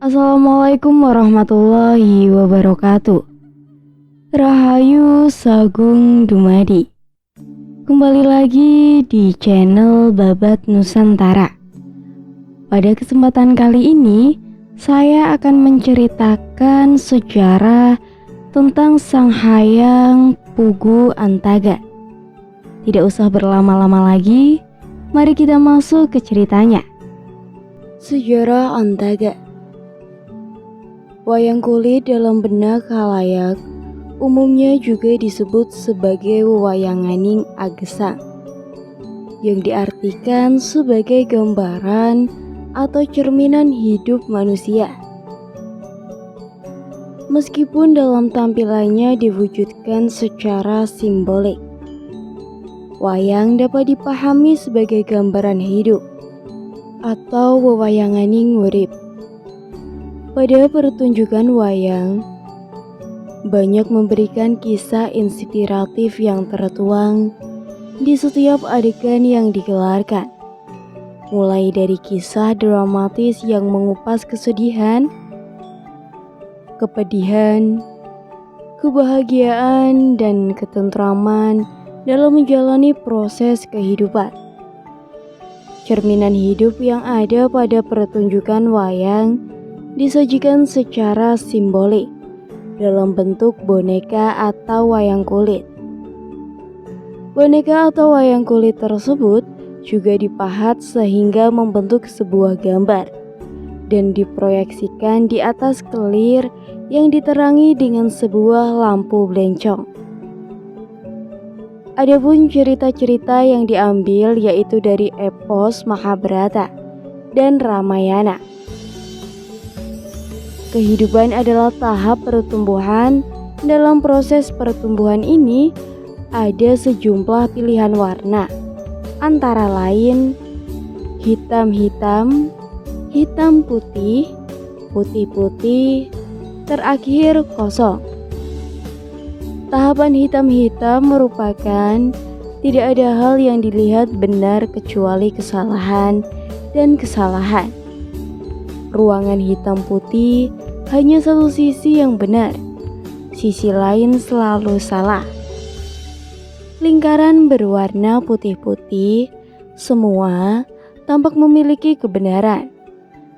Assalamualaikum warahmatullahi wabarakatuh. Rahayu Sagung Dumadi. Kembali lagi di channel Babat Nusantara. Pada kesempatan kali ini, saya akan menceritakan sejarah tentang Sang Hyang Pugu Antaga. Tidak usah berlama-lama lagi, mari kita masuk ke ceritanya. Sejarah Antaga. Wayang kulit dalam benak khalayak umumnya juga disebut sebagai wewayanganing agesang, yang diartikan sebagai gambaran atau cerminan hidup manusia. Meskipun dalam tampilannya diwujudkan secara simbolik, wayang dapat dipahami sebagai gambaran hidup atau wewayanganing urip. Pada pertunjukan wayang, banyak memberikan kisah inspiratif yang tertuang di setiap adegan yang digelarkan. Mulai dari kisah dramatis yang mengupas kesedihan, kepedihan, kebahagiaan, dan ketentraman dalam menjalani proses kehidupan. Cerminan hidup yang ada pada pertunjukan wayang disajikan secara simbolik dalam bentuk boneka atau wayang kulit. Boneka atau wayang kulit tersebut juga dipahat sehingga membentuk sebuah gambar dan diproyeksikan di atas kelir yang diterangi dengan sebuah lampu blencong. Adapun cerita-cerita yang diambil yaitu dari epos Mahabharata dan Ramayana. Kehidupan adalah tahap pertumbuhan. Dalam proses pertumbuhan ini, ada sejumlah pilihan warna, antara lain hitam-hitam, hitam-putih, putih-putih, terakhir kosong. Tahapan hitam-hitam merupakan tidak ada hal yang dilihat benar kecuali kesalahan dan kesalahan. Ruangan hitam putih hanya satu sisi yang benar, sisi lain selalu salah. Lingkaran berwarna putih-putih semua tampak memiliki kebenaran,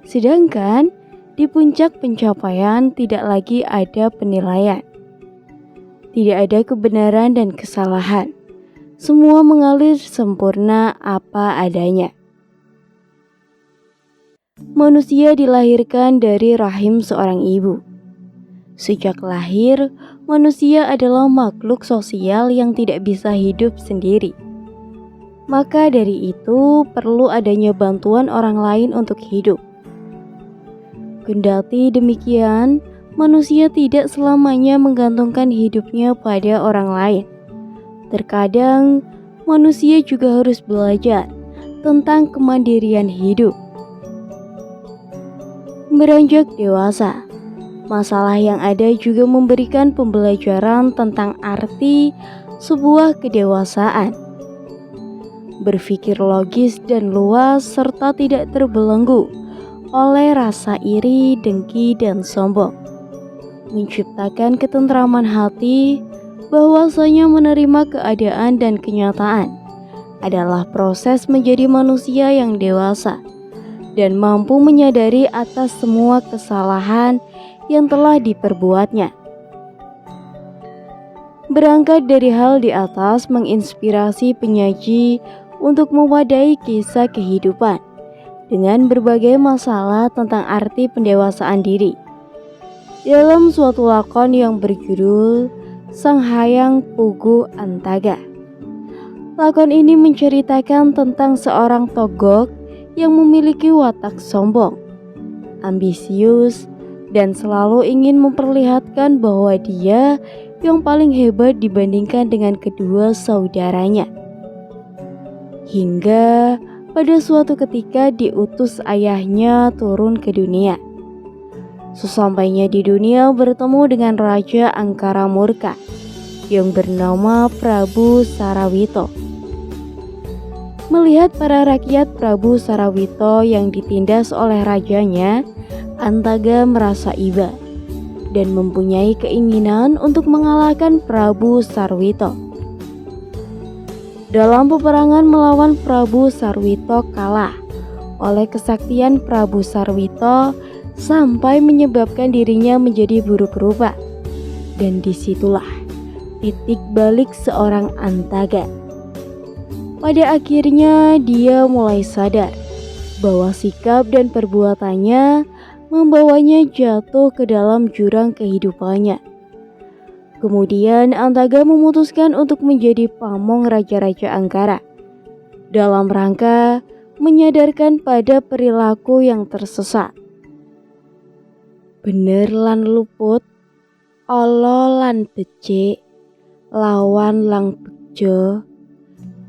sedangkan di puncak pencapaian tidak lagi ada penilaian. Tidak ada kebenaran dan kesalahan, semua mengalir sempurna apa adanya. Manusia dilahirkan dari rahim seorang ibu. Sejak lahir, manusia adalah makhluk sosial yang tidak bisa hidup sendiri. Maka dari itu, perlu adanya bantuan orang lain untuk hidup. Kendati demikian, manusia tidak selamanya menggantungkan hidupnya pada orang lain. Terkadang, manusia juga harus belajar tentang kemandirian hidup. Beranjak dewasa, masalah yang ada juga memberikan pembelajaran tentang arti sebuah kedewasaan. Berpikir logis dan luas serta tidak terbelenggu oleh rasa iri, dengki, dan sombong. Menciptakan ketentraman hati, bahwasanya menerima keadaan dan kenyataan adalah proses menjadi manusia yang dewasa dan mampu menyadari atas semua kesalahan yang telah diperbuatnya. Berangkat dari hal di atas menginspirasi penyaji untuk mewadai kisah kehidupan dengan berbagai masalah tentang arti pendewasaan diri. Dalam suatu lakon yang berjudul Sang Hyang Pugu Antaga. Lakon ini menceritakan tentang seorang togok yang memiliki watak sombong, ambisius, dan selalu ingin memperlihatkan bahwa dia yang paling hebat dibandingkan dengan kedua saudaranya. Hingga pada suatu ketika diutus ayahnya turun ke dunia. Sesampainya di dunia bertemu dengan Raja Angkara Murka yang bernama Prabu Sarawito. Melihat para rakyat Prabu Sarawito yang ditindas oleh rajanya, Antaga merasa iba dan mempunyai keinginan untuk mengalahkan Prabu Sarwito. Dalam peperangan melawan Prabu Sarwito kalah oleh kesaktian Prabu Sarwito sampai menyebabkan dirinya menjadi buruk rupa. Dan disitulah titik balik seorang Antaga. Pada akhirnya dia mulai sadar bahwa sikap dan perbuatannya membawanya jatuh ke dalam jurang kehidupannya. Kemudian Antaga memutuskan untuk menjadi pamong Raja-Raja Angkara dalam rangka menyadarkan pada perilaku yang tersesat. Bener lan luput, olo lan becik, lawan lang bejo,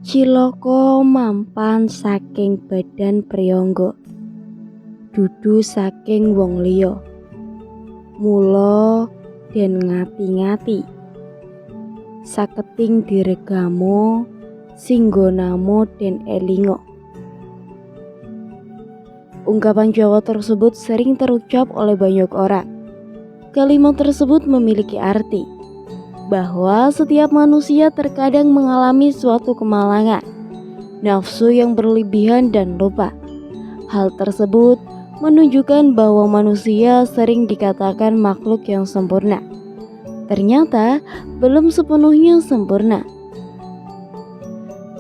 ciloko mampan saking badan priyangga, dudu saking wong liya, mula dan ngati-ngati, saketing diregamo, singgonamo den elingo. Ungkapan Jawa tersebut sering terucap oleh banyak orang. Kalimat tersebut memiliki arti bahwa setiap manusia terkadang mengalami suatu kemalangan, nafsu yang berlebihan dan lupa. Hal tersebut menunjukkan bahwa manusia sering dikatakan makhluk yang sempurna. Ternyata belum sepenuhnya sempurna.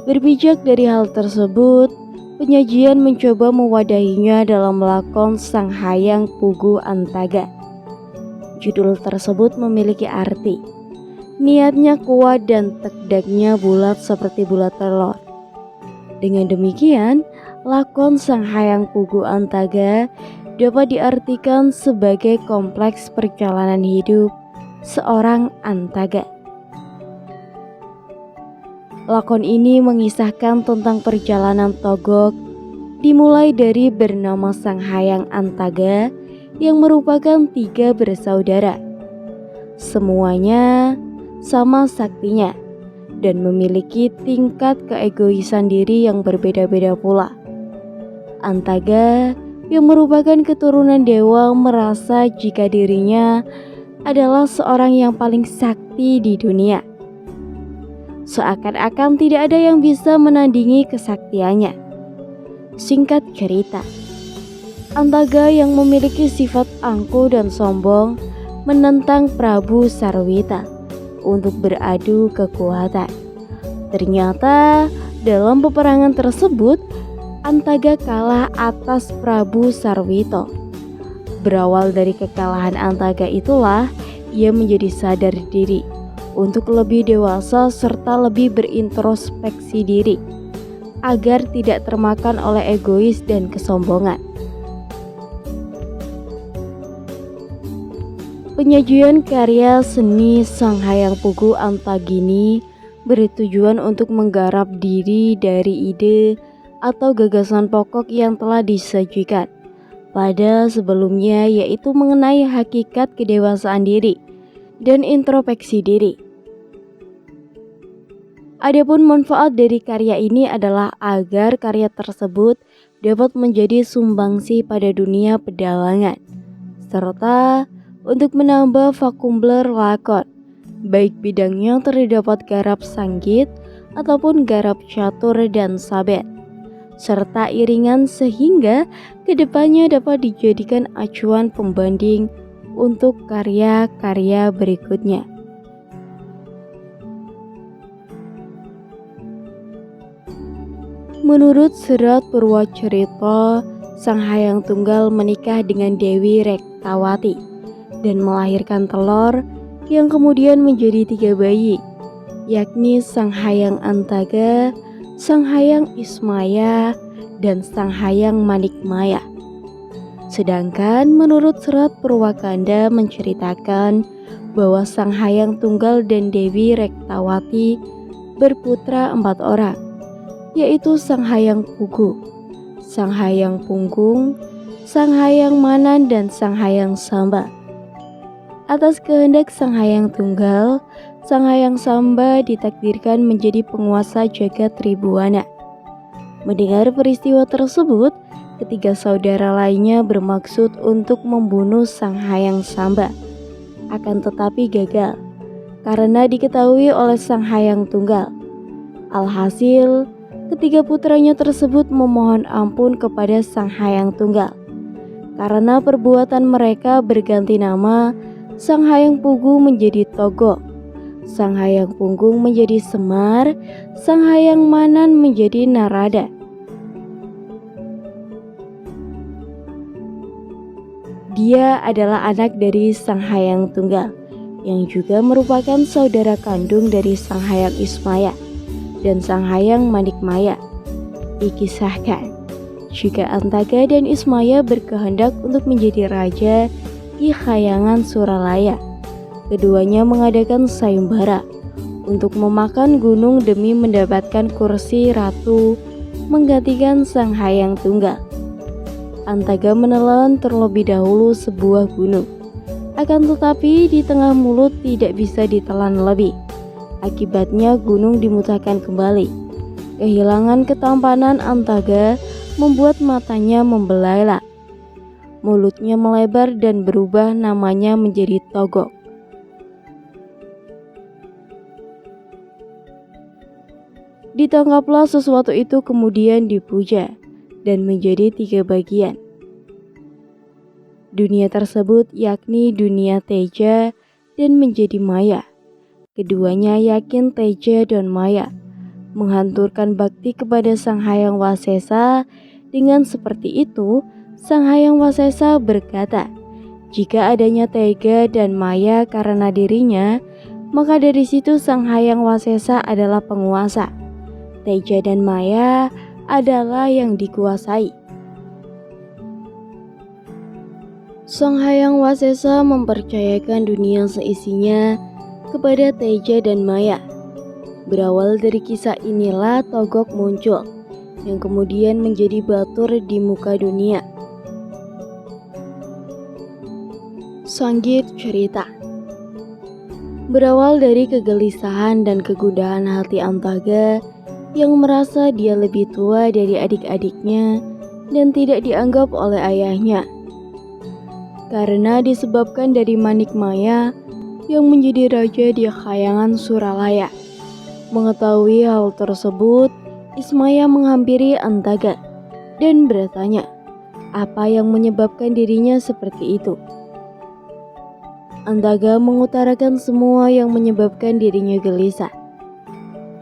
Berpijak dari hal tersebut, penyajian mencoba mewadahinya dalam lakon Sang Hayang Pugu Antaga. Judul tersebut memiliki arti. Niatnya kuat dan tegaknya bulat seperti bulat telur. Dengan demikian, lakon Sang Hayang Pugu Antaga dapat diartikan sebagai kompleks perjalanan hidup seorang Antaga. Lakon ini mengisahkan tentang perjalanan Togog dimulai dari bernama Sang Hayang Antaga yang merupakan 3 bersaudara. Semuanya sama saktinya dan memiliki tingkat keegoisan diri yang berbeda-beda pula. Antaga yang merupakan keturunan dewa merasa jika dirinya adalah seorang yang paling sakti di dunia. Seakan-akan tidak ada yang bisa menandingi kesaktiannya. Singkat cerita, Antaga yang memiliki sifat angkuh dan sombong menentang Prabu Sarwita untuk beradu kekuatan. Ternyata dalam peperangan tersebut Antaga kalah atas Prabu Sarwito. Berawal dari kekalahan Antaga itulah ia menjadi sadar diri untuk lebih dewasa serta lebih berintrospeksi diri agar tidak termakan oleh egois dan kesombongan. Penyajian karya seni Sang Hayang Pugu Antagini bertujuan untuk menggarap diri dari ide atau gagasan pokok yang telah disajikan pada sebelumnya, yaitu mengenai hakikat kedewasaan diri dan introspeksi diri. Adapun manfaat dari karya ini adalah agar karya tersebut dapat menjadi sumbangsi pada dunia pedalangan, serta untuk menambah vakumbler lakon, baik bidangnya terdapat garap sanggit ataupun garap catur dan sabet, serta iringan sehingga kedepannya dapat dijadikan acuan pembanding untuk karya-karya berikutnya. Menurut Serat Purwacarita, Sang Hayang Tunggal menikah dengan Dewi Rektawati dan melahirkan telur yang kemudian menjadi 3 bayi, yakni Sang Hayang Antaga, Sang Hayang Ismaya, dan Sang Hayang Manikmaya. Sedangkan menurut Serat Purwakanda menceritakan bahwa Sang Hayang Tunggal dan Dewi Rektawati berputra 4 orang, yaitu Sang Hayang Pugu, Sang Hayang Punggung, Sang Hayang Manan, dan Sang Hayang Samba. Atas kehendak Sang Hayang Tunggal, Sang Hayang Samba ditakdirkan menjadi penguasa jagat Tribuana. Mendengar peristiwa tersebut, ketiga saudara lainnya bermaksud untuk membunuh Sang Hyang Samba. Akan tetapi gagal, karena diketahui oleh Sang Hyang Tunggal. Alhasil, ketiga putranya tersebut memohon ampun kepada Sang Hyang Tunggal. Karena perbuatan mereka berganti nama, Sang Hyang Pugu menjadi Togok, Sang Hyang Punggung menjadi Semar, Sang Hyang Manan menjadi Narada. Dia adalah anak dari Sang Hyang Tunggal, yang juga merupakan saudara kandung dari Sang Hyang Ismaya dan Sang Hyang Manikmaya. Dikisahkan, jika Antaga dan Ismaya berkehendak untuk menjadi raja di Khayangan Suralaya, keduanya mengadakan sayembara untuk memakan gunung demi mendapatkan kursi ratu menggantikan Sang Hyang Tunggal. Antaga menelan terlebih dahulu sebuah gunung. Akan tetapi di tengah mulut tidak bisa ditelan lebih. Akibatnya gunung dimutahkan kembali. Kehilangan ketampanan Antaga membuat matanya membelalak. Mulutnya melebar dan berubah namanya menjadi Togok. Ditangkaplah sesuatu itu kemudian dipuja dan menjadi 3 bagian. Dunia tersebut yakni dunia Teja dan menjadi Maya. Keduanya yakin Teja dan Maya menghanturkan bakti kepada Sang Hyang Wasesa. Dengan seperti itu, Sang Hyang Wasesa berkata, jika adanya Tega dan Maya karena dirinya, maka dari situ Sang Hyang Wasesa adalah penguasa. Teja dan Maya adalah yang dikuasai. Sang Hyang Wasesa mempercayakan dunia seisinya kepada Teja dan Maya. Berawal dari kisah inilah Togok muncul, yang kemudian menjadi batur di muka dunia. Sanggit cerita. Berawal dari kegelisahan dan kegundahan hati Antaga yang merasa dia lebih tua dari adik-adiknya dan tidak dianggap oleh ayahnya. Karena disebabkan dari Manikmaya yang menjadi raja di Khayangan Suralaya. Mengetahui hal tersebut, Ismaya menghampiri Antaga dan bertanya, apa yang menyebabkan dirinya seperti itu. Antaga mengutarakan semua yang menyebabkan dirinya gelisah.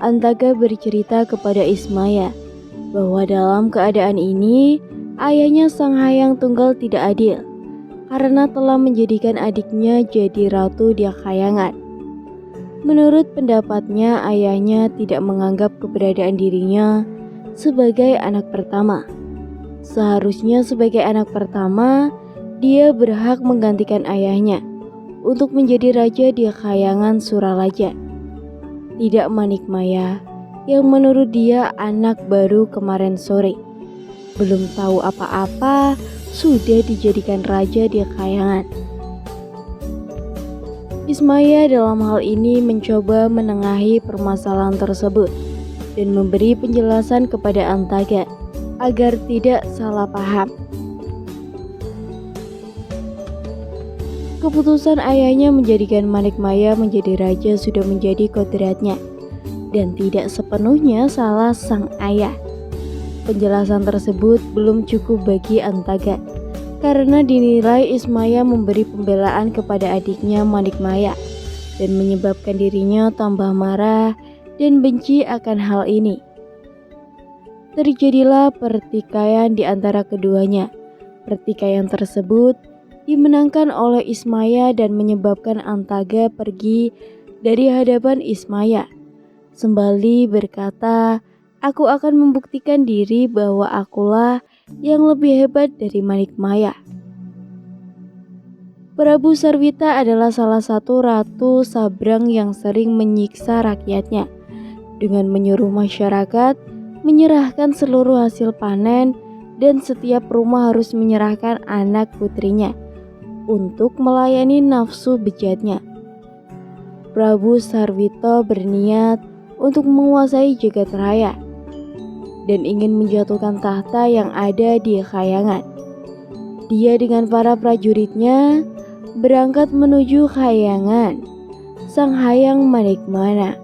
Antaga bercerita kepada Ismaya bahwa dalam keadaan ini, ayahnya Sang Hyang Tunggal tidak adil karena telah menjadikan adiknya jadi ratu di Khayangan. Menurut pendapatnya, ayahnya tidak menganggap keberadaan dirinya sebagai anak pertama. Seharusnya sebagai anak pertama, dia berhak menggantikan ayahnya untuk menjadi raja di Khayangan Suralaja. Tidak Manikmaya yang menurut dia anak baru kemarin sore. Belum tahu apa-apa, sudah dijadikan raja di Khayangan. Ismaya dalam hal ini mencoba menengahi permasalahan tersebut dan memberi penjelasan kepada Antaga agar tidak salah paham. Keputusan ayahnya menjadikan Manikmaya menjadi raja sudah menjadi kodratnya dan tidak sepenuhnya salah sang ayah. Penjelasan tersebut belum cukup bagi Antaga karena dinilai Ismaya memberi pembelaan kepada adiknya Manikmaya dan menyebabkan dirinya tambah marah dan benci akan hal ini. Terjadilah pertikaian di antara keduanya. Pertikaian tersebut dimenangkan oleh Ismaya dan menyebabkan Antaga pergi dari hadapan Ismaya. Sembali berkata, aku akan membuktikan diri bahwa akulah yang lebih hebat dari Manikmaya. Prabu Sarwita adalah salah satu ratu Sabrang yang sering menyiksa rakyatnya dengan menyuruh masyarakat menyerahkan seluruh hasil panen dan setiap rumah harus menyerahkan anak putrinya untuk melayani nafsu bejatnya. Prabu Sarwito berniat untuk menguasai jagat raya. dan ingin menjatuhkan tahta yang ada di Khayangan. Dia dengan para prajuritnya berangkat menuju Khayangan, sang hayang Manikmaya.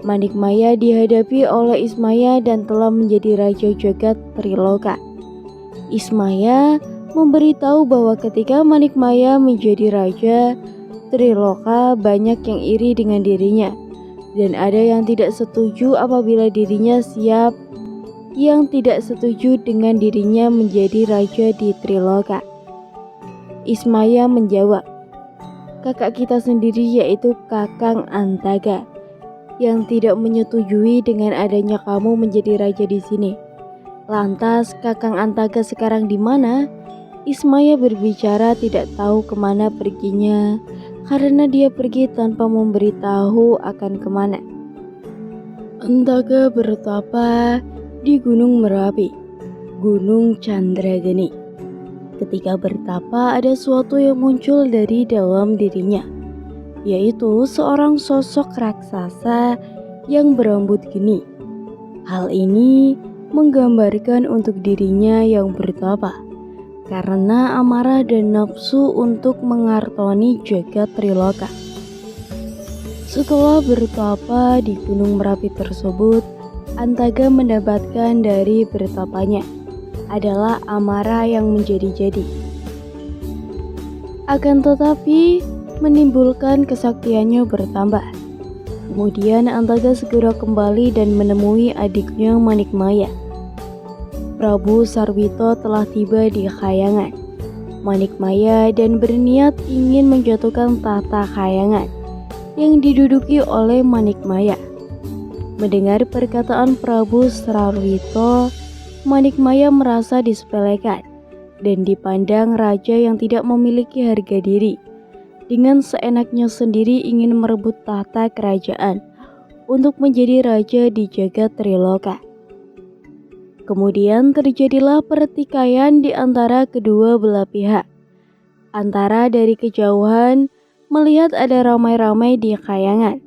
Manikmaya dihadapi oleh Ismaya dan telah menjadi raja jagat Triloka. Ismaya memberitahu bahwa ketika Manikmaya menjadi raja Triloka, banyak yang iri dengan dirinya dan ada yang tidak setuju apabila dirinya setuju dengan dirinya menjadi raja di Triloka. Ismaya menjawab, kakak kita sendiri yaitu Kakang Antaga yang tidak menyetujui dengan adanya kamu menjadi raja di sini. Lantas Kakang Antaga sekarang di mana? Ismaya berbicara tidak tahu kemana perginya karena dia pergi tanpa memberitahu akan kemana. Antaga bertapa di Gunung Merapi, Gunung Chandrageni. Ketika bertapa ada sesuatu yang muncul dari dalam dirinya, yaitu seorang sosok raksasa yang berambut geni. Hal ini menggambarkan untuk dirinya yang bertapa karena amarah dan nafsu untuk mengartoni jagat Triloka. Setelah bertapa di Gunung Merapi tersebut, Antaga mendapatkan dari bertapanya adalah amarah yang menjadi-jadi. Akan tetapi menimbulkan kesaktiannya bertambah. Kemudian Antaga segera kembali dan menemui adiknya Manikmaya. Prabu Sarwito telah tiba di Khayangan, Manikmaya, dan berniat ingin menjatuhkan tahta Khayangan yang diduduki oleh Manikmaya. Mendengar perkataan Prabu Sarwito, Manikmaya merasa disepelekan dan dipandang raja yang tidak memiliki harga diri. Dengan seenaknya sendiri ingin merebut tahta kerajaan untuk menjadi raja di jagat Triloka. Kemudian terjadilah pertikaian di antara kedua belah pihak. Antara dari kejauhan melihat ada ramai-ramai di Khayangan.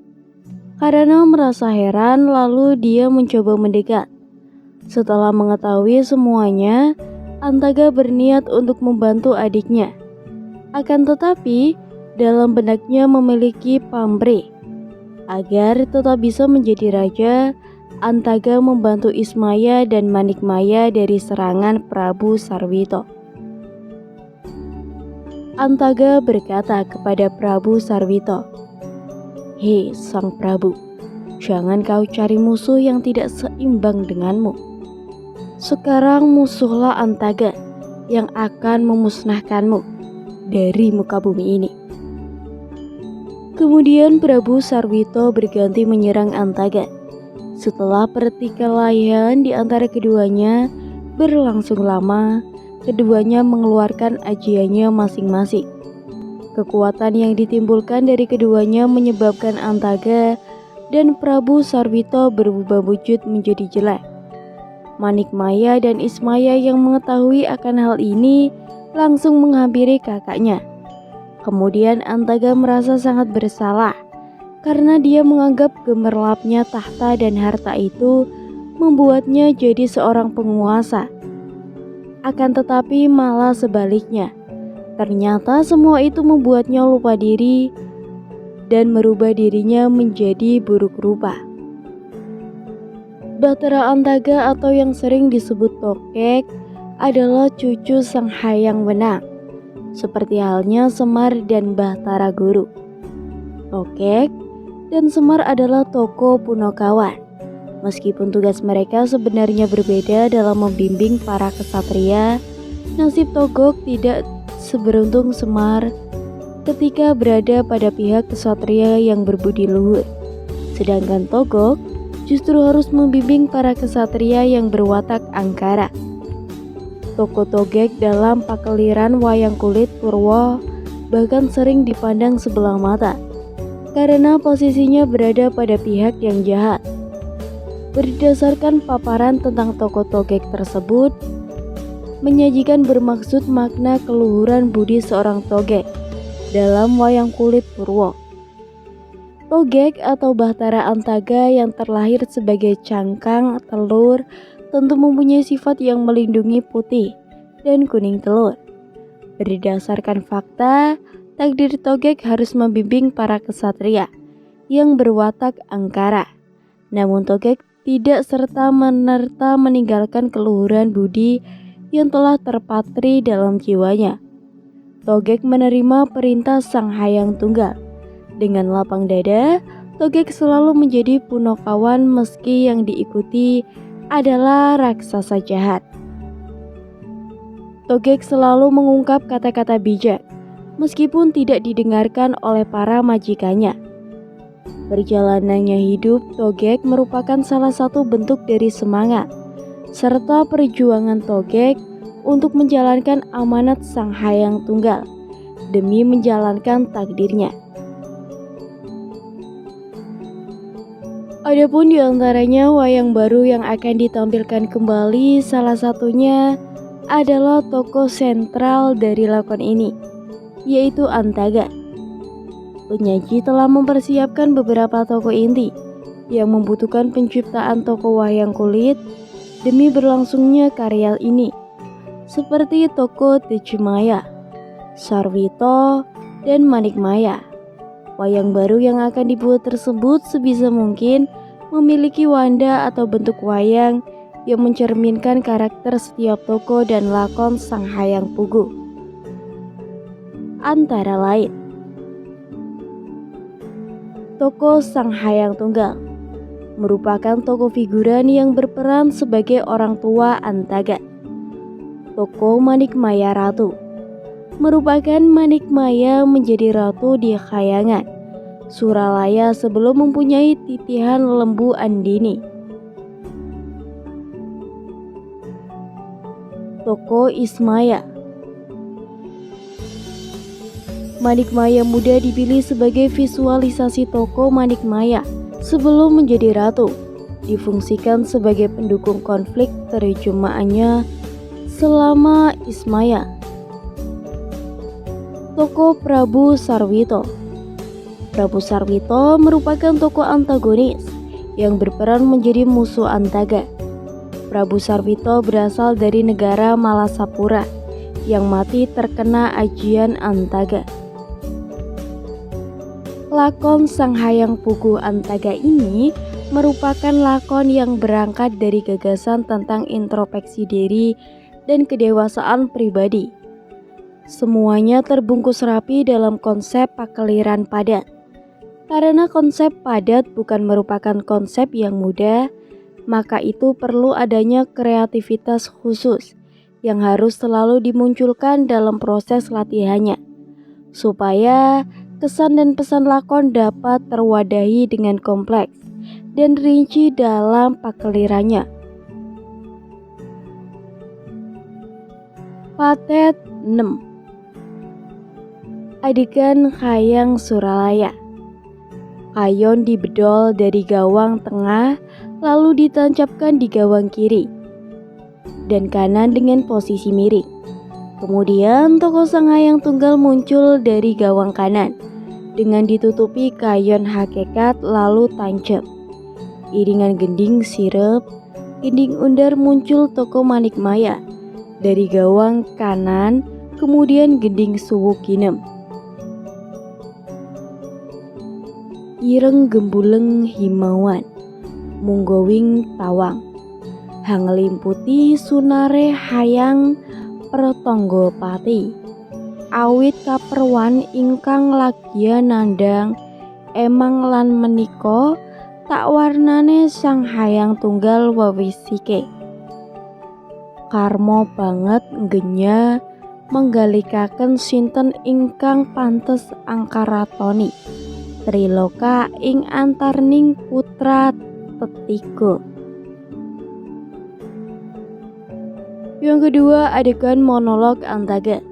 Karena merasa heran, lalu dia mencoba mendekat. Setelah mengetahui semuanya, Antaga berniat untuk membantu adiknya. Akan tetapi, dalam benaknya memiliki pamrih. Agar tetap bisa menjadi raja, Antaga membantu Ismaya dan Manikmaya dari serangan Prabu Sarwito. Antaga berkata kepada Prabu Sarwito, "Hei Sang Prabu, jangan kau cari musuh yang tidak seimbang denganmu. Sekarang musuhlah Antaga yang akan memusnahkanmu dari muka bumi ini." Kemudian Prabu Sarwito berganti menyerang Antaga. Setelah pertikaian di antara keduanya berlangsung lama, keduanya mengeluarkan ajiannya masing-masing. Kekuatan yang ditimbulkan dari keduanya menyebabkan Antaga dan Prabu Sarwito berubah wujud menjadi jelek. Manikmaya dan Ismaya yang mengetahui akan hal ini langsung menghampiri kakaknya. Kemudian Antaga merasa sangat bersalah karena dia menganggap gemerlapnya tahta dan harta itu membuatnya jadi seorang penguasa. Akan tetapi malah sebaliknya, ternyata semua itu membuatnya lupa diri dan merubah dirinya menjadi buruk rupa. Bahtara Antaga atau yang sering disebut Tokek adalah cucu Sang Hyang Wenang, seperti halnya Semar dan Bahtara Guru. Tokek dan Semar adalah tokoh Punokawan. Meskipun tugas mereka sebenarnya berbeda dalam membimbing para kesatria, nasib Togok tidak seberuntung Semar ketika berada pada pihak kesatria yang berbudi luhur. Sedangkan Togok justru harus membimbing para kesatria yang berwatak angkara. Tokoh Togek dalam pakeliran wayang kulit Purwo bahkan sering dipandang sebelah mata karena posisinya berada pada pihak yang jahat. Berdasarkan paparan tentang tokoh Togek tersebut, menyajikan bermaksud makna keluhuran budi seorang Togek dalam wayang kulit Purwo. Togek atau Bahtara Antaga yang terlahir sebagai cangkang telur tentu mempunyai sifat yang melindungi putih dan kuning telur. Berdasarkan fakta, takdir Togek harus membimbing para kesatria yang berwatak angkara. Namun Togek tidak serta-merta meninggalkan keluhuran budi yang telah terpatri dalam jiwanya. Togek menerima perintah Sang Hyang Tunggal. Dengan lapang dada, Togek selalu menjadi punakawan meski yang diikuti adalah raksasa jahat. Togek selalu mengungkap kata-kata bijak, meskipun tidak didengarkan oleh para majikannya. Perjalanannya hidup Togek merupakan salah satu bentuk dari semangat, serta perjuangan Togek untuk menjalankan amanat Sang Hyang Tunggal demi menjalankan takdirnya. Adapun diantaranya wayang baru yang akan ditampilkan kembali, salah satunya adalah tokoh sentral dari lakon ini, yaitu Antaga. Penyaji telah mempersiapkan beberapa tokoh inti yang membutuhkan penciptaan tokoh wayang kulit demi berlangsungnya karya ini, seperti tokoh Tejumaya, Sarwito, dan Manikmaya. Wayang baru yang akan dibuat tersebut sebisa mungkin memiliki wanda atau bentuk wayang yang mencerminkan karakter setiap tokoh dan lakon Sang Hyang Puguh. Antara lain, tokoh Sang Hyang Tunggal merupakan tokoh figuran yang berperan sebagai orang tua Antaga. Tokoh Manikmaya Ratu merupakan Manikmaya menjadi ratu di Khayangan, Suralaya sebelum mempunyai titihan lembu Andini. Tokoh Ismaya, Manikmaya muda dipilih sebagai visualisasi tokoh Manikmaya sebelum menjadi ratu, difungsikan sebagai pendukung konflik terjemahannya selama Ismaya. Tokoh Prabu Sarwito. Prabu Sarwito merupakan tokoh antagonis yang berperan menjadi musuh Antaga. Prabu Sarwito berasal dari negara Malasapura yang mati terkena ajian Antaga. Lakon Sang Hyang Puguh Antaga ini merupakan lakon yang berangkat dari gagasan tentang introspeksi diri dan kedewasaan pribadi. Semuanya terbungkus rapi dalam konsep pakeliran padat. Karena konsep padat bukan merupakan konsep yang mudah, maka itu perlu adanya kreativitas khusus yang harus selalu dimunculkan dalam proses latihannya, supaya kesan dan pesan lakon dapat terwadahi dengan kompleks dan rinci dalam pakelirannya. Patet 6. Adegan Khayang Suralaya. Kayon dibedol dari gawang tengah lalu ditancapkan di gawang kiri dan kanan dengan posisi miring. Kemudian tokoh Sang Hyang Tunggal muncul dari gawang kanan dengan ditutupi kayon hakikat lalu tancap. Iringan gending sirep, gending undar muncul tokoh Manikmaya dari gawang kanan, kemudian gending suwu kinem. Ireng gembuleng himawan, munggowing tawang, hanglimputi sunare hayang pertonggo pati, awit kaperwan ingkang lagya nandang emang lan menika tak warnane Sang Hyang Tunggal wewisike. Karmo banget nggenya menggalikaken sinten ingkang pantes angkaratoni Triloka ing antarning putra tetiga. Yang kedua, adegan monolog Antaga.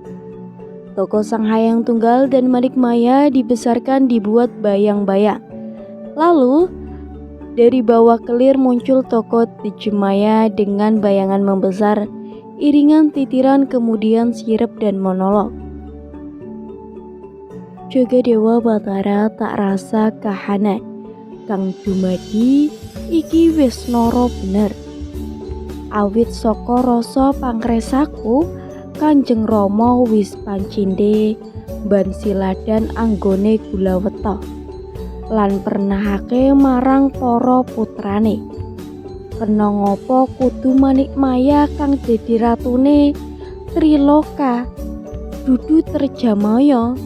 Tokoh Sang Hyang Tunggal dan Manikmaya dibesarkan dibuat bayang-bayang. Lalu dari bawah kelir muncul tokoh Tejumaya dengan bayangan membesar, iringan titiran kemudian sirep dan monolog. jaga Dewa Batara tak rasa kahanan. Kang dumadi iki wis nara bener. Awit saka rasa pangresaku, Kanjeng Rama wis pancindhe ban siladan anggone Gulaweta lan pernahake marang para putrane. Kena ngapa kudu Manikmaya kang dadi ratune Triloka dudu Terjamaya.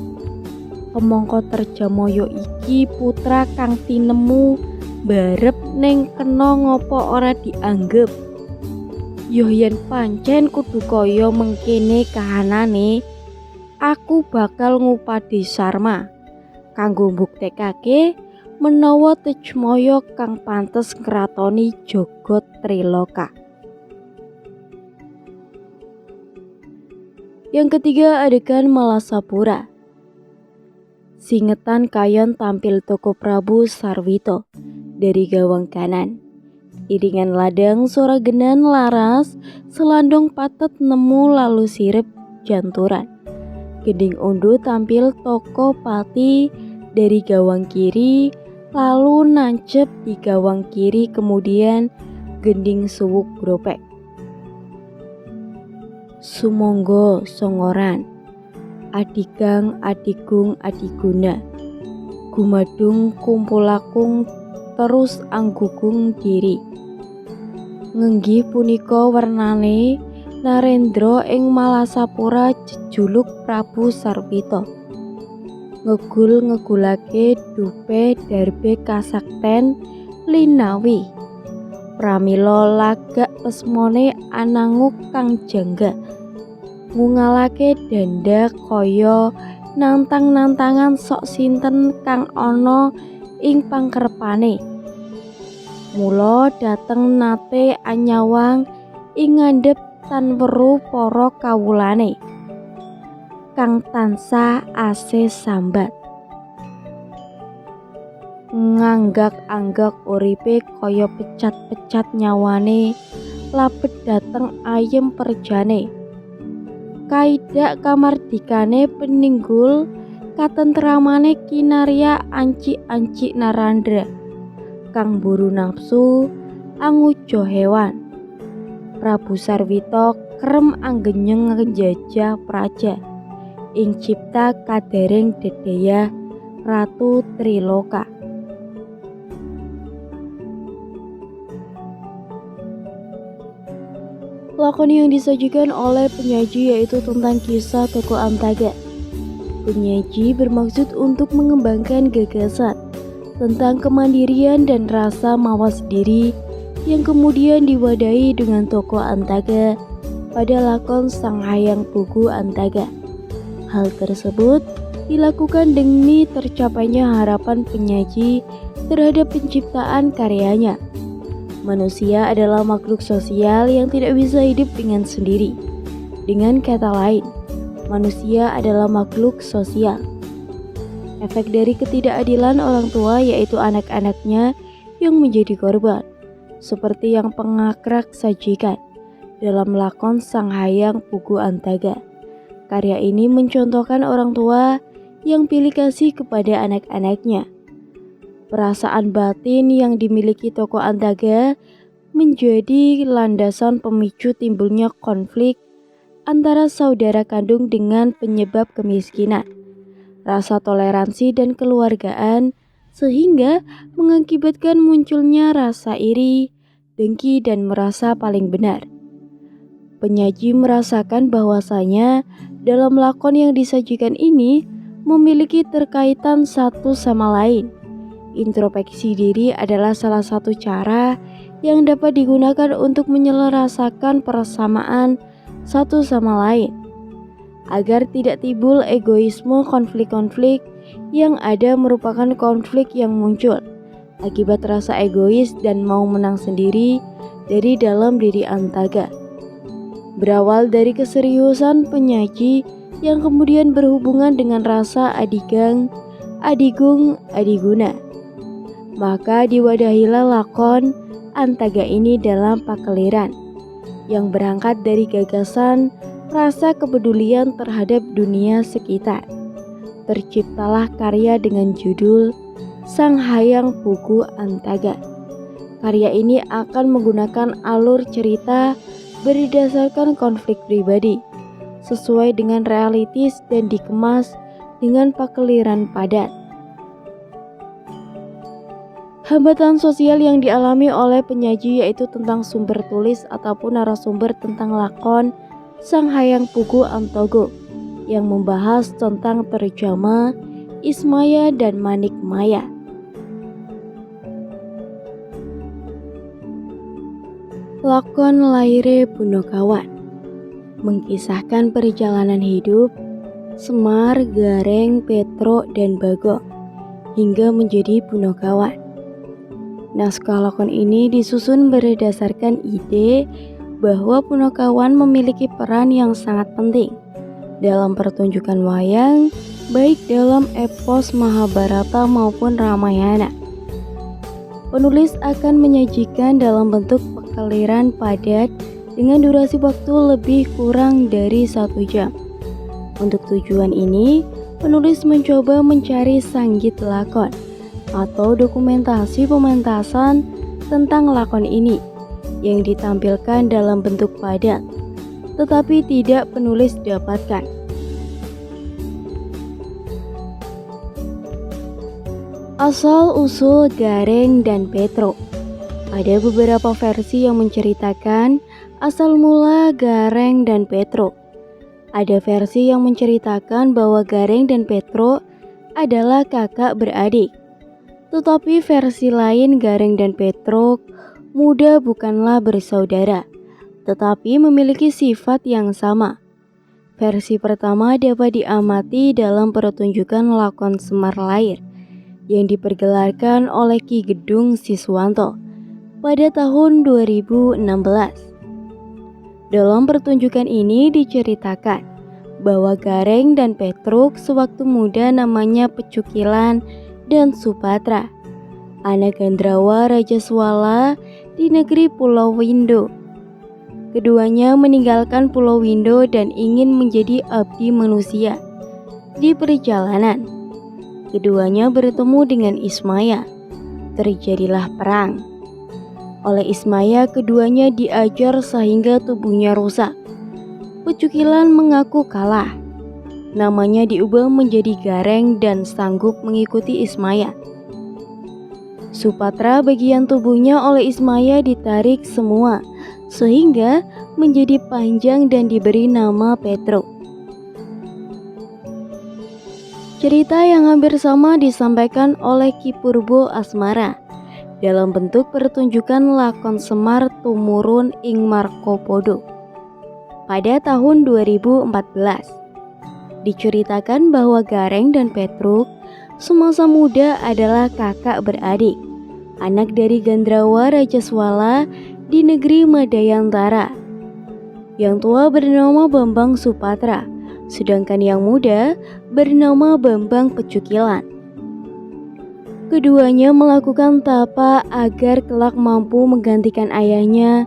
Kemangka Terjamaya iki putra kang tinemu barep ning kena ngapa ora dianggep. Yo yen pancen kudu kaya mengkene kahanane, aku bakal ngupadi Sarma kanggo mbuktekake menawa Tejmaya kang pantes ngratoni jagat Triloka. Yang ketiga, adegan Malasapura. Singetan kayon tampil Toko Prabu Sarwito dari gawang kanan. Iringan ladang suara genan laras, selandong patet nemu lalu sirip janturan. Gending undu tampil Toko Pati dari gawang kiri, lalu nancep di gawang kiri, kemudian gending suwuk gropek. Sumangga songoran, adigang adigung adiguna, gumadung kumpulakung terus anggugung diri. Ngenggih punika wernane Narendra ing Malasapura jejuluk Prabu Sarwito. Ngegul-ngegulake dupe darbe kasakten linawi. Pramila lagak pesmone ananguk kang jangga. Ngungalake danda kaya nantang-nantangan sok sinten kang ana ing pangkerepane. Mula dateng nate anyawang ing ngandhep tan weruh para kawulane kang tansah ase sambat. Nganggak-anggak uripe kaya pecat-pecat nyawane, labet dateng ayem perjane. Kaidak kamardikane peninggul, katentramane kinarya anci-anci Narandra kang buru nafsu angujo hewan. Prabu Sarwito krem anggenyeng njajah praja ing cipta kadering dedaya Ratu Triloka. Lakon yang disajikan oleh penyaji yaitu tentang kisah Toko Antaga. Penyaji bermaksud untuk mengembangkan gagasan tentang kemandirian dan rasa mawas diri yang kemudian diwadahi dengan Toko Antaga pada lakon Sang Hyang Pugu Antaga. Hal tersebut dilakukan demi tercapainya harapan penyaji terhadap penciptaan karyanya. Manusia adalah makhluk sosial yang tidak bisa hidup dengan sendiri. Dengan kata lain, manusia adalah makhluk sosial. Efek dari ketidakadilan orang tua yaitu anak-anaknya yang menjadi korban, seperti yang pengakrak sajikan dalam lakon Sang Hyang Pugu Antaga. Karya ini mencontohkan orang tua yang pilih kasih kepada anak-anaknya. Perasaan batin yang dimiliki Toko Antaga menjadi landasan pemicu timbulnya konflik antara saudara kandung dengan penyebab kemiskinan, rasa toleransi dan keluargaan, sehingga mengakibatkan munculnya rasa iri, dengki, dan merasa paling benar. Penyaji merasakan bahwasanya dalam lakon yang disajikan ini memiliki terkaitan satu sama lain. Introspeksi diri adalah salah satu cara yang dapat digunakan untuk menyelarasakan persamaan satu sama lain, agar tidak timbul egoisme. Konflik-konflik yang ada merupakan konflik yang muncul akibat rasa egois dan mau menang sendiri dari dalam diri Antaga. Berawal dari keseriusan penyaji yang kemudian berhubungan dengan rasa adigang, adigung, adiguna, maka diwadahilah lakon Antaga ini dalam pakeliran yang berangkat dari gagasan rasa kepedulian terhadap dunia sekitar, terciptalah karya dengan judul Sang Hyang Pugu Antaga. Karya ini akan menggunakan alur cerita berdasarkan konflik pribadi, sesuai dengan realistis dan dikemas dengan pakeliran padat. Hambatan sosial yang dialami oleh penyaji yaitu tentang sumber tulis ataupun narasumber tentang lakon Sang Hyang Pugu Antaga yang membahas tentang Perjama, Ismaya, dan Manik Maya. Lakon Laire Punokawan mengkisahkan perjalanan hidup Semar, Gareng, Petro, dan Bagong hingga menjadi Punokawan. Naskah lakon ini disusun berdasarkan ide bahwa Punokawan memiliki peran yang sangat penting dalam pertunjukan wayang, baik dalam epos Mahabharata maupun Ramayana. Penulis akan menyajikan dalam bentuk pakeliran padat dengan durasi waktu lebih kurang dari 1 jam. Untuk tujuan ini, penulis mencoba mencari sanggit lakon atau dokumentasi pementasan tentang lakon ini yang ditampilkan dalam bentuk padat, tetapi tidak penulis dapatkan. Asal-usul Gareng dan Petro. Ada beberapa versi yang menceritakan asal mula Gareng dan Petro. Ada versi yang menceritakan bahwa Gareng dan Petro adalah kakak beradik. Tetapi versi lain Gareng dan Petro muda bukanlah bersaudara, tetapi memiliki sifat yang sama. Versi pertama dapat diamati dalam pertunjukan lakon Semar Lair yang dipergelarkan oleh Ki Gedung Siswanto pada tahun 2016. Dalam pertunjukan ini diceritakan bahwa Gareng dan Petruk sewaktu muda namanya Pecukilan dan Supatra, anak Gandrawa Raja Swala di negeri Pulau Windo. Keduanya meninggalkan Pulau Windo dan ingin menjadi abdi manusia. Di perjalanan, keduanya bertemu dengan Ismaya. Terjadilah perang. Oleh Ismaya, keduanya diajar sehingga tubuhnya rusak. Pecukilan mengaku kalah. Namanya diubah menjadi Gareng dan sanggup mengikuti Ismaya. Supatra bagian tubuhnya oleh Ismaya ditarik semua sehingga menjadi panjang dan diberi nama Petro. Cerita yang hampir sama disampaikan oleh Ki Purbo Asmara dalam bentuk pertunjukan lakon Semar Tumurun ing Markopodo pada tahun 2014. Diceritakan bahwa Gareng dan Petruk semasa muda adalah kakak beradik, anak dari Gandrawa Raja Swala di negeri Madayantara. Yang tua bernama Bambang Supatra, sedangkan yang muda bernama Bambang Pecukilan. Keduanya melakukan tapa agar kelak mampu menggantikan ayahnya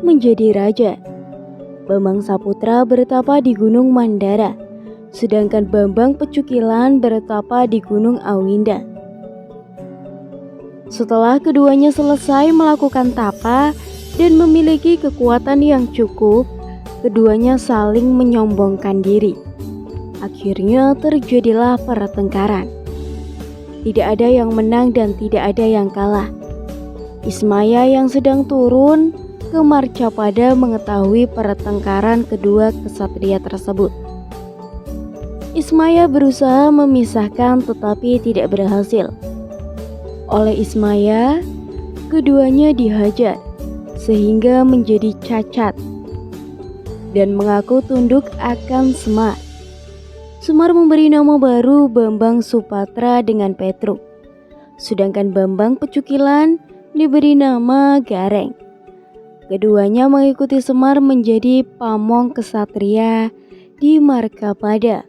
menjadi raja. Bambang Saputra bertapa di Gunung Mandara, sedangkan Bambang Pecukilan bertapa di Gunung Awinda. Setelah keduanya selesai melakukan tapa dan memiliki kekuatan yang cukup, keduanya saling menyombongkan diri. Akhirnya terjadilah pertengkaran. Tidak ada yang menang dan tidak ada yang kalah. Ismaya yang sedang turun ke Marcapada mengetahui pertengkaran kedua kesatria tersebut. Ismaya berusaha memisahkan tetapi tidak berhasil. Oleh Ismaya, keduanya dihajar sehingga menjadi cacat dan mengaku tunduk akan Semar. Semar memberi nama baru Bambang Supatra dengan Petruk, sedangkan Bambang Pecukilan diberi nama Gareng. Keduanya mengikuti Semar menjadi pamong kesatria di Markapada.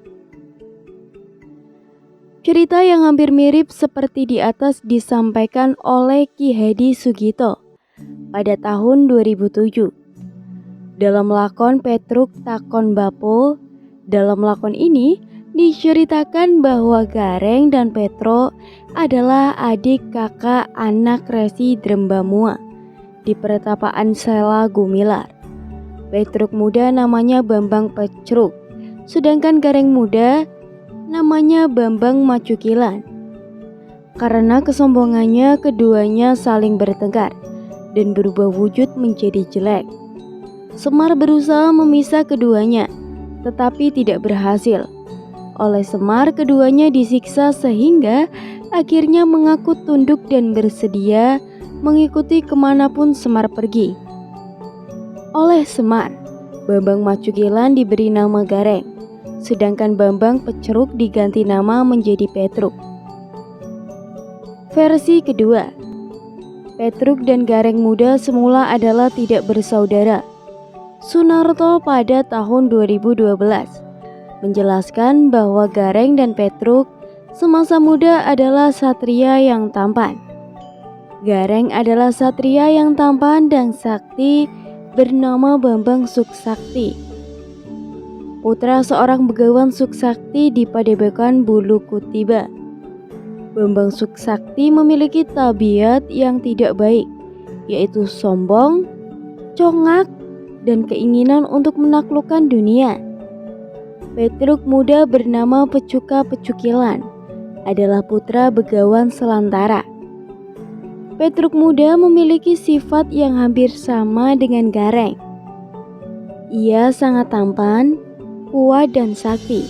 Cerita yang hampir mirip seperti di atas disampaikan oleh Ki Hedi Sugito pada tahun 2007. Dalam lakon Petruk Takon Bapo, dalam lakon ini Diceritakan bahwa Gareng dan Petro adalah adik kakak anak Resi Drembamua di Pertapaan Sela Gumilar. Petruk muda namanya Bambang Pecruk, sedangkan Gareng muda namanya Bambang Macukilan. Karena kesombongannya, keduanya saling bertengkar dan berubah wujud menjadi jelek. Semar berusaha memisah keduanya, tetapi tidak berhasil. Oleh Semar, keduanya disiksa sehingga akhirnya mengaku tunduk dan bersedia mengikuti kemanapun Semar pergi. Oleh Semar, Bambang Macukilan diberi nama Gareng, sedangkan Bambang Pecruk diganti nama menjadi Petruk. Versi kedua, Petruk dan Gareng muda semula adalah tidak bersaudara. Sunarto pada tahun 2012 menjelaskan bahwa Gareng dan Petruk semasa muda adalah satria yang tampan. Gareng adalah satria yang tampan dan sakti bernama Bambang Suksakti, putra seorang begawan Suksakti di Padepokan Bulu Kutiba. Bambang Suksakti memiliki tabiat yang tidak baik, yaitu sombong, congak, dan keinginan untuk menaklukkan dunia. Petruk muda bernama Pecuka Pecukilan adalah putra begawan Selantara. Petruk muda memiliki sifat yang hampir sama dengan Gareng. Ia sangat tampan, kuat, dan sakti.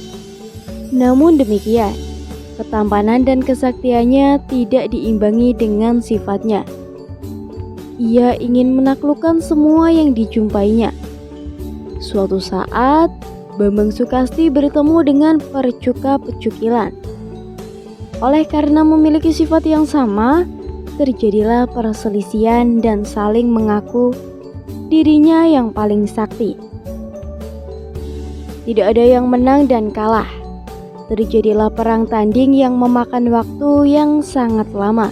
Namun demikian, ketampanan dan kesaktiannya tidak diimbangi dengan sifatnya. Ia ingin menaklukkan semua yang dijumpainya. Suatu saat, Bambang Sukasti bertemu dengan Percuka Pecukilan. Oleh karena memiliki sifat yang sama, terjadilah perselisihan dan saling mengaku dirinya yang paling sakti. Tidak ada yang menang dan kalah. Terjadilah perang tanding yang memakan waktu yang sangat lama,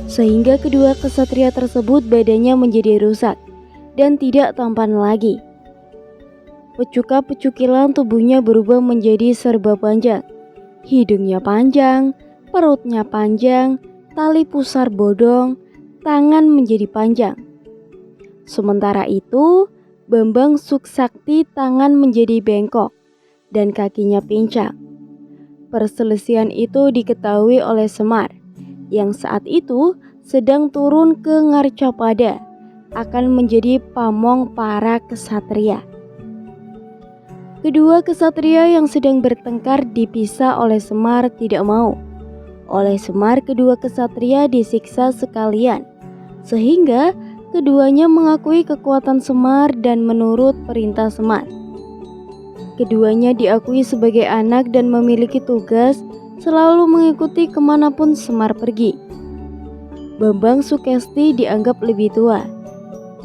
sehingga kedua kesatria tersebut badannya menjadi rusak dan tidak tampan lagi. Pecuka Pecukilan tubuhnya berubah menjadi serba panjang. Hidungnya panjang, perutnya panjang, tali pusar bodong, tangan menjadi panjang. Sementara itu, Bambang Suksakti tangan menjadi bengkok dan kakinya pincang. Perselisihan itu diketahui oleh Semar, yang saat itu sedang turun ke Ngarcapada, akan menjadi pamong para kesatria. Kedua kesatria yang sedang bertengkar dipisah oleh Semar tidak mau. Oleh Semar, kedua kesatria disiksa sekalian, sehingga keduanya mengakui kekuatan Semar dan menurut perintah Semar. Keduanya diakui sebagai anak dan memiliki tugas selalu mengikuti kemanapun Semar pergi. Bambang Sukesti dianggap lebih tua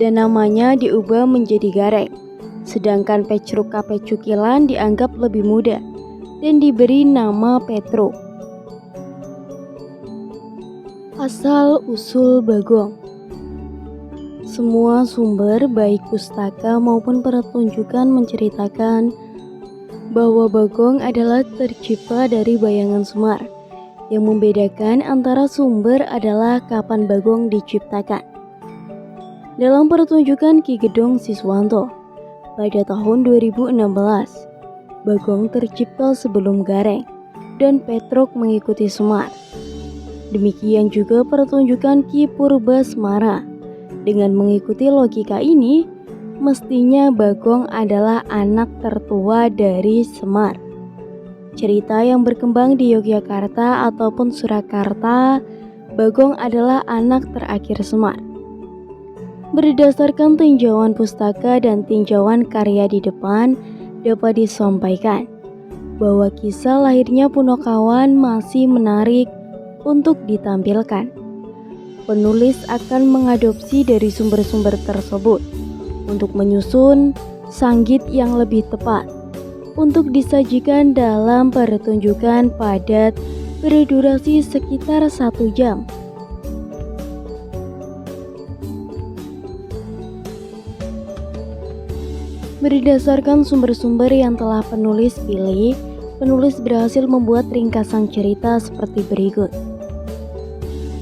dan namanya diubah menjadi Gareng, sedangkan Pecruka Pecukilan dianggap lebih muda dan diberi nama Petruk. Asal-usul Bagong. Semua sumber baik pustaka maupun pertunjukan menceritakan bahwa Bagong adalah tercipta dari bayangan Semar. Yang membedakan antara sumber adalah kapan Bagong diciptakan. Dalam pertunjukan Ki Gedong Siswanto pada tahun 2016, Bagong tercipta sebelum Gareng dan Petruk mengikuti Semar. Demikian juga pertunjukan Ki Purba Semara. Dengan mengikuti logika ini, mestinya Bagong adalah anak tertua dari Semar. Cerita yang berkembang di Yogyakarta ataupun Surakarta, Bagong adalah anak terakhir Semar. Berdasarkan tinjauan pustaka dan tinjauan karya di depan, dapat disampaikan bahwa kisah lahirnya Punokawan masih menarik untuk ditampilkan. Penulis akan mengadopsi dari sumber-sumber tersebut untuk menyusun sanggit yang lebih tepat untuk disajikan dalam pertunjukan padat berdurasi sekitar 1 jam. Berdasarkan sumber-sumber yang telah penulis pilih, penulis berhasil membuat ringkasan cerita seperti berikut.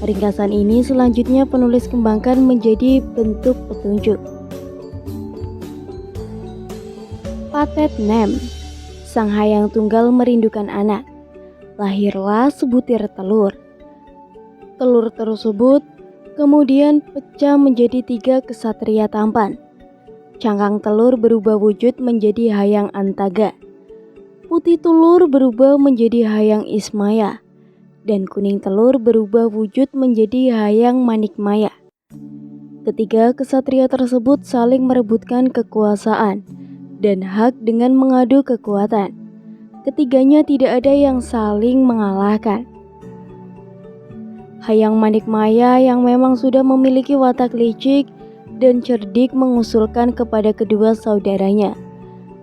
Ringkasan ini selanjutnya penulis kembangkan menjadi bentuk petunjuk. Patet Nem, sang hayang tunggal merindukan anak. Lahirlah sebutir telur. Telur tersebut kemudian pecah menjadi 3 kesatria tampan. Cangkang telur berubah wujud menjadi hayang Antaga. Putih telur berubah menjadi hayang Ismaya. Dan kuning telur berubah wujud menjadi hayang Manikmaya. Ketiga kesatria tersebut saling merebutkan kekuasaan dan hak dengan mengadu kekuatan. Ketiganya tidak ada yang saling mengalahkan. Hayang Manikmaya yang memang sudah memiliki watak licik dan cerdik mengusulkan kepada kedua saudaranya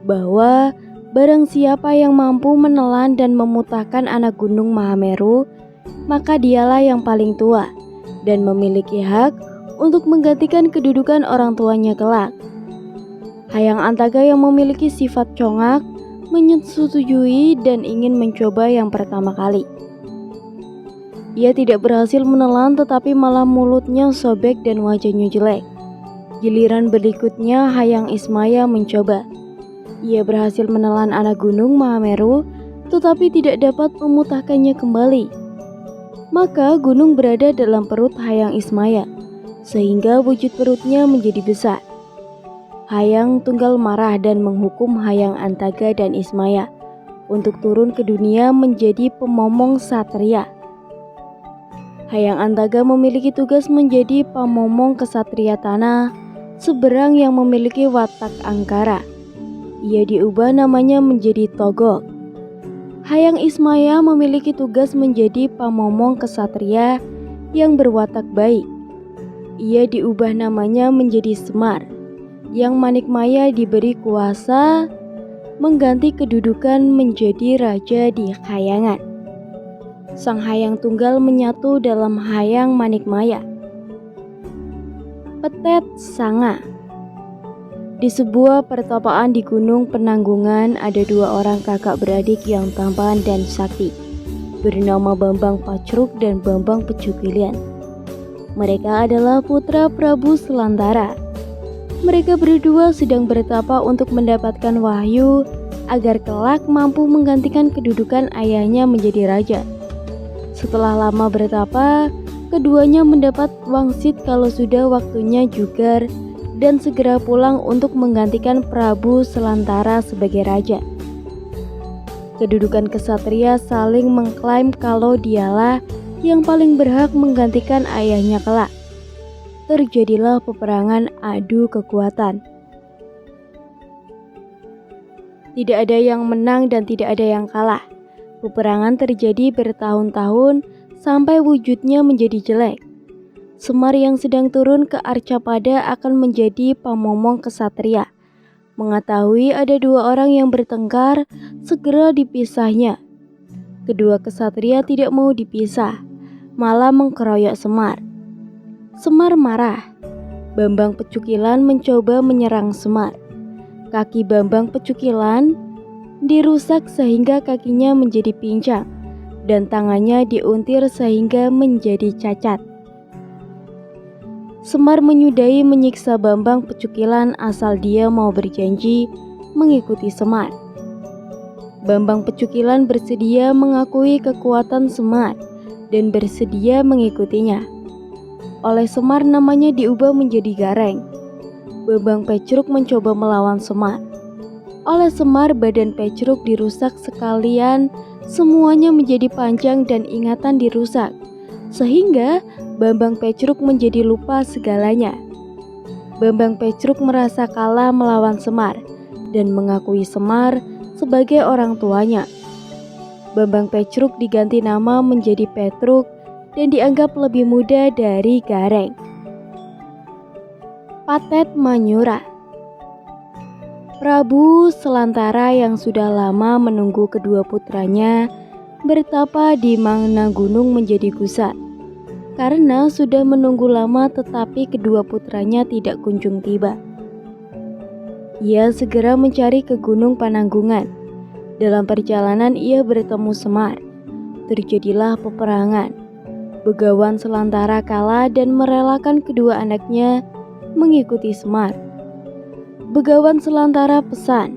bahwa barang siapa yang mampu menelan dan memutahkan anak gunung Mahameru, maka dialah yang paling tua dan memiliki hak untuk menggantikan kedudukan orang tuanya kelak. Hayang Antaga yang memiliki sifat congak menyetujui dan ingin mencoba yang pertama kali. Ia tidak berhasil menelan tetapi malah mulutnya sobek dan wajahnya jelek. Giliran berikutnya Hayang Ismaya mencoba. Ia berhasil menelan anak gunung Mahameru tetapi tidak dapat memutahkannya kembali. Maka gunung berada dalam perut Hayang Ismaya sehingga wujud perutnya menjadi besar. Hayang Tunggal marah dan menghukum Hayang Antaga dan Ismaya untuk turun ke dunia menjadi pemomong satria. Hayang Antaga memiliki tugas menjadi pamomong kesatria tanah seberang yang memiliki watak angkara. Ia diubah namanya menjadi Togok. Hayang Ismaya memiliki tugas menjadi pamomong kesatria yang berwatak baik. Ia diubah namanya menjadi Semar. Yang Manikmaya diberi kuasa mengganti kedudukan menjadi raja di Khayangan. Sang Hayang Tunggal menyatu dalam Hayang Manikmaya. Petet Sanga. Di sebuah pertapaan di Gunung Penanggungan ada 2 orang kakak beradik yang tampan dan sakti, bernama Bambang Pacruk dan Bambang Pecukilian. Mereka adalah putra Prabu Selantara. Mereka berdua sedang bertapa untuk mendapatkan wahyu agar kelak mampu menggantikan kedudukan ayahnya menjadi raja. Setelah lama bertapa, keduanya mendapat wangsit kalau sudah waktunya jugar dan segera pulang untuk menggantikan Prabu Selantara sebagai raja. Kedudukan kesatria saling mengklaim kalau dialah yang paling berhak menggantikan ayahnya kelak. Terjadilah peperangan adu kekuatan. Tidak ada yang menang dan tidak ada yang kalah. Peperangan terjadi bertahun-tahun sampai wujudnya menjadi jelek. Semar yang sedang turun ke Arcapada akan menjadi pamomong kesatria. Mengetahui ada 2 orang yang bertengkar, segera dipisahnya. Kedua kesatria tidak mau dipisah, malah mengkeroyok Semar. Semar marah. Bambang Pecukilan mencoba menyerang Semar. Kaki Bambang Pecukilan dirusak sehingga kakinya menjadi pincang dan tangannya diuntir sehingga menjadi cacat. Semar menyudahi menyiksa Bambang Pecukilan asal dia mau berjanji mengikuti Semar. Bambang Pecukilan bersedia mengakui kekuatan Semar dan bersedia mengikutinya. Oleh Semar namanya diubah menjadi Gareng. Bambang Pecruk mencoba melawan Semar. Oleh Semar badan Pecruk dirusak sekalian, semuanya menjadi panjang dan ingatan dirusak. Sehingga Bambang Pecruk menjadi lupa segalanya. Bambang Pecruk merasa kalah melawan Semar dan mengakui Semar sebagai orang tuanya. Bambang Pecruk diganti nama menjadi Petruk dan dianggap lebih muda dari Gareng. Patet Manyura. Prabu Selantara yang sudah lama menunggu kedua putranya bertapa di Mangna Gunung menjadi gusar. Karena sudah menunggu lama tetapi kedua putranya tidak kunjung tiba. Ia segera mencari ke Gunung Pananggungan. Dalam perjalanan ia bertemu Semar. Terjadilah peperangan. Begawan Selantara kalah dan merelakan kedua anaknya mengikuti Semar. Begawan Selantara pesan,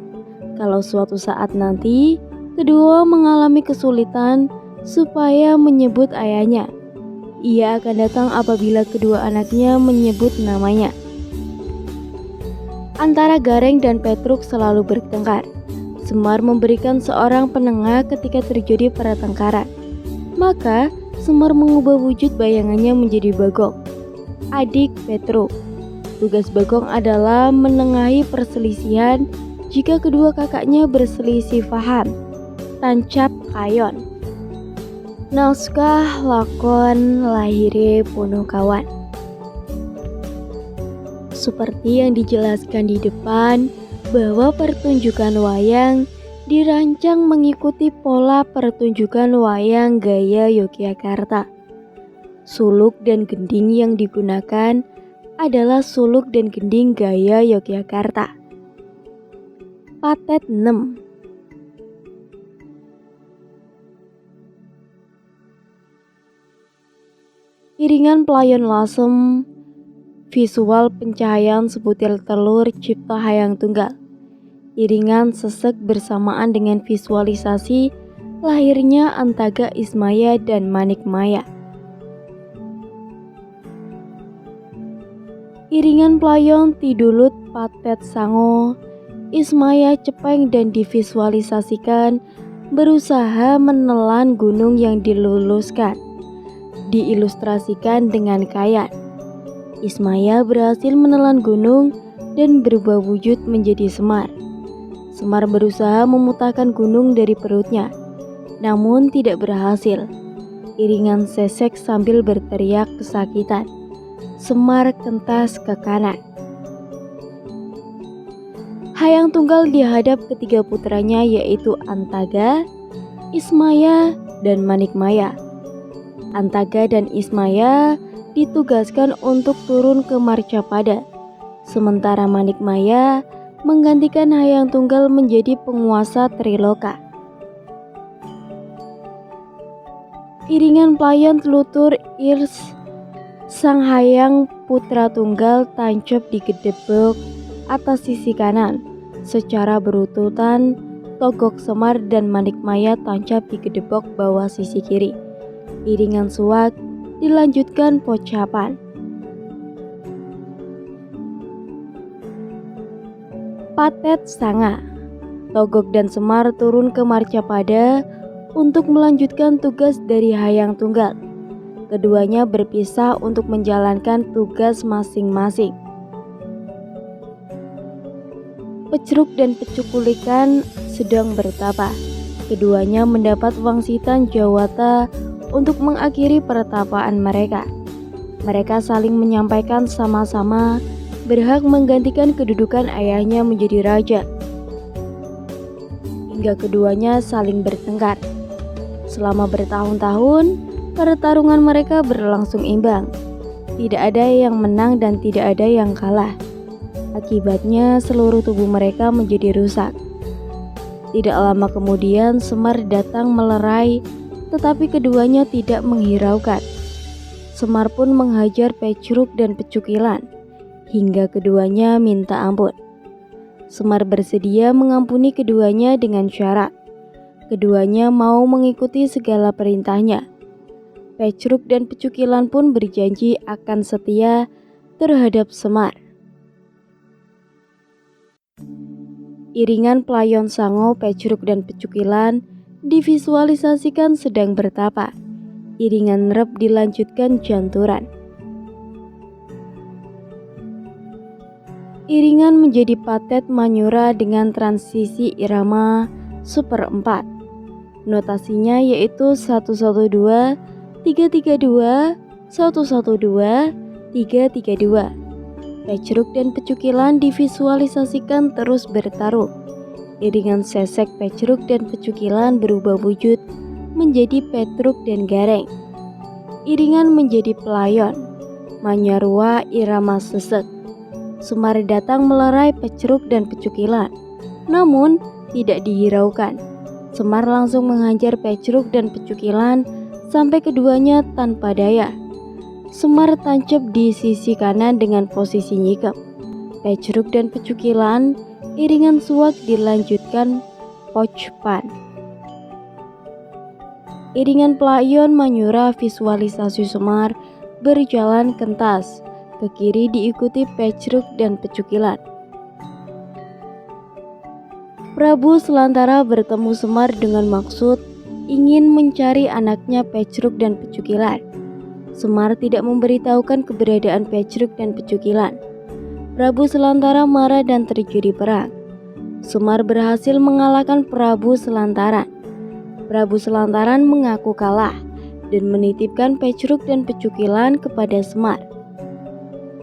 kalau suatu saat nanti kedua mengalami kesulitan supaya menyebut ayahnya. Ia akan datang apabila kedua anaknya menyebut namanya. Antara Gareng dan Petruk selalu bertengkar. Semar memberikan seorang penengah ketika terjadi pertengkaran. Maka Semar mengubah wujud bayangannya menjadi Bagong, adik Petruk. Tugas Bagong adalah menengahi perselisihan jika kedua kakaknya berselisih paham. Tancap Kayon. Naskah lakon Lahire Ponokawan. Seperti yang dijelaskan di depan, bahwa pertunjukan wayang dirancang mengikuti pola pertunjukan wayang gaya Yogyakarta. Suluk dan gending yang digunakan adalah suluk dan gending gaya Yogyakarta. Patet 6. Iringan Pelayon Lasem. Visual pencahayaan sebutir telur cipta hayang tunggal. Iringan sesek bersamaan dengan visualisasi lahirnya Antaga Ismaya dan Manikmaya. Iringan Pelayon Tidulut Patet Sango. Ismaya Cepeng dan divisualisasikan berusaha menelan gunung yang diluluskan. Diilustrasikan dengan kayan. Ismaya berhasil menelan gunung dan berubah wujud menjadi Semar. Semar berusaha memutahkan gunung dari perutnya, namun tidak berhasil. Iringan sesek sambil berteriak kesakitan. Semar kentas ke kanan. Hayang Tunggal dihadap ketiga putranya yaitu Antaga, Ismaya, dan Manikmaya. Antaga dan Ismaya ditugaskan untuk turun ke Marcapada, sementara Manikmaya menggantikan Hayang Tunggal menjadi penguasa Triloka. Iringan Pelayan Telutur Irs Sang Hayang Putra Tunggal tancap di gedebok atas sisi kanan secara berurutan. Togok Semar dan Manikmaya tancap di gedebok bawah sisi kiri. Iringan Suwak dilanjutkan pocapan. Patet Sanga. Togok dan Semar turun ke Marcapada untuk melanjutkan tugas dari Hayang Tunggal. Keduanya berpisah untuk menjalankan tugas masing-masing. Pecruk dan Pecukulikan sedang bertapa. Keduanya mendapat wangsitan Jawata untuk mengakhiri pertapaan mereka. Mereka saling menyampaikan sama-sama berhak menggantikan kedudukan ayahnya menjadi raja. Hingga keduanya saling bertengkar. Selama bertahun-tahun, pertarungan mereka berlangsung imbang. Tidak ada yang menang dan tidak ada yang kalah. Akibatnya seluruh tubuh mereka menjadi rusak. Tidak lama kemudian Semar datang melerai, tetapi keduanya tidak menghiraukan. Semar pun menghajar Pecruk dan Pecukilan, hingga keduanya minta ampun. Semar bersedia mengampuni keduanya dengan syarat. Keduanya mau mengikuti segala perintahnya. Pecruk dan Pecukilan pun berjanji akan setia terhadap Semar. Iringan Pelayon Sango, Pecruk dan Pecukilan divisualisasikan sedang bertapa. Iringan Rep dilanjutkan janturan. Iringan menjadi Patet Manyura dengan transisi irama seperempat. Notasinya yaitu 112, 332, 112, 332. Pecruk dan Pecukilan divisualisasikan terus bertarung. Iringan sesek Pecruk dan Pecukilan berubah wujud menjadi Petruk dan Gareng. Iringan menjadi Pelayon, Manyarua irama sesek. Semar datang melerai Pecruk dan Pecukilan, namun tidak dihiraukan. Semar langsung menghajar Pecrux dan Pecukilan sampai keduanya tanpa daya. Semar tancap di sisi kanan dengan posisi nyikap. Pecrux dan Pecukilan iringan suak dilanjutkan Pochpan. Iringan Pelayon Manyura visualisasi Semar berjalan kentas ke kiri diikuti Pecrux dan Pecukilan. Prabu Selantara bertemu Semar dengan maksud ingin mencari anaknya Pecrux dan Pecukilan. Semar tidak memberitahukan keberadaan Pecrux dan Pecukilan. Prabu Selantara marah dan terjadi perang. Semar berhasil mengalahkan Prabu Selantaran. Prabu Selantaran mengaku kalah dan menitipkan Pecrux dan Pecukilan kepada Semar.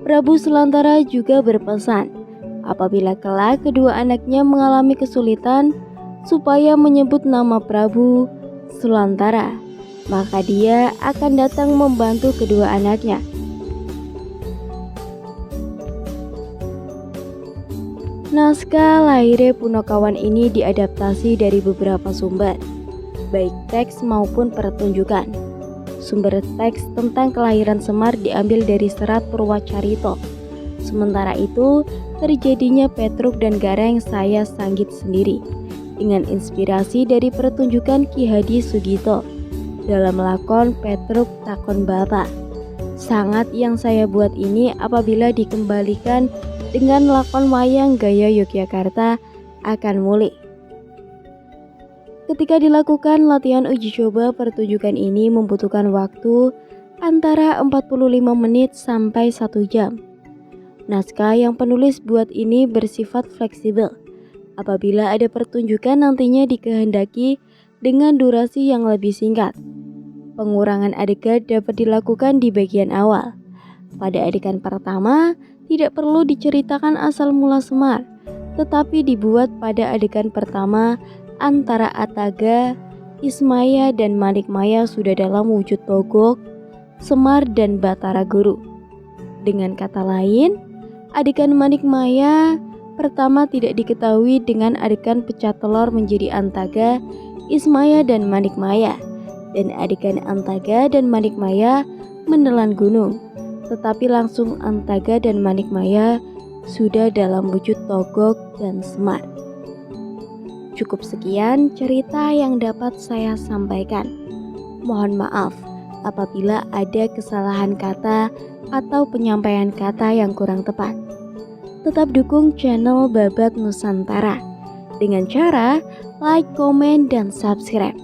Prabu Selantara juga berpesan apabila kelak kedua anaknya mengalami kesulitan supaya menyebut nama Prabu Selantara, maka dia akan datang membantu kedua anaknya. Naskah Laire Punokawan ini diadaptasi dari beberapa sumber, baik teks maupun pertunjukan. Sumber teks tentang kelahiran Semar diambil dari Serat Purwacarito. Sementara itu, terjadinya Petruk dan Gareng saya sanggit sendiri dengan inspirasi dari pertunjukan Ki Hadi Sugito dalam lakon Petruk Takon Bapa. Sangat yang saya buat ini apabila dikembalikan dengan lakon wayang gaya Yogyakarta akan mulih. Ketika dilakukan latihan uji coba, pertunjukan ini membutuhkan waktu antara 45 menit sampai 1 jam. Naskah yang penulis buat ini bersifat fleksibel. Apabila ada pertunjukan nantinya dikehendaki dengan durasi yang lebih singkat. Pengurangan adegan dapat dilakukan di bagian awal. Pada adegan pertama, tidak perlu diceritakan asal mula Semar, tetapi dibuat pada adegan pertama antara Ataga, Ismaya dan Manikmaya sudah dalam wujud togok, Semar dan Batara Guru. Dengan kata lain, adegan Manikmaya pertama tidak diketahui dengan adegan pecah telur menjadi Antaga, Ismaya dan Manikmaya, dan adegan Antaga dan Manikmaya menelan gunung, tetapi langsung Antaga dan Manikmaya sudah dalam wujud togok dan Semar. Cukup sekian cerita yang dapat saya sampaikan. Mohon maaf apabila ada kesalahan kata atau penyampaian kata yang kurang tepat. Tetap dukung channel Babat Nusantara dengan cara like, komen, dan subscribe.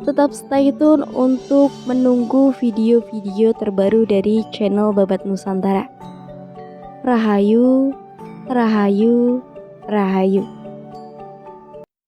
Tetap stay tune untuk menunggu video-video terbaru dari channel Babat Nusantara. Rahayu, Rahayu, Rahayu.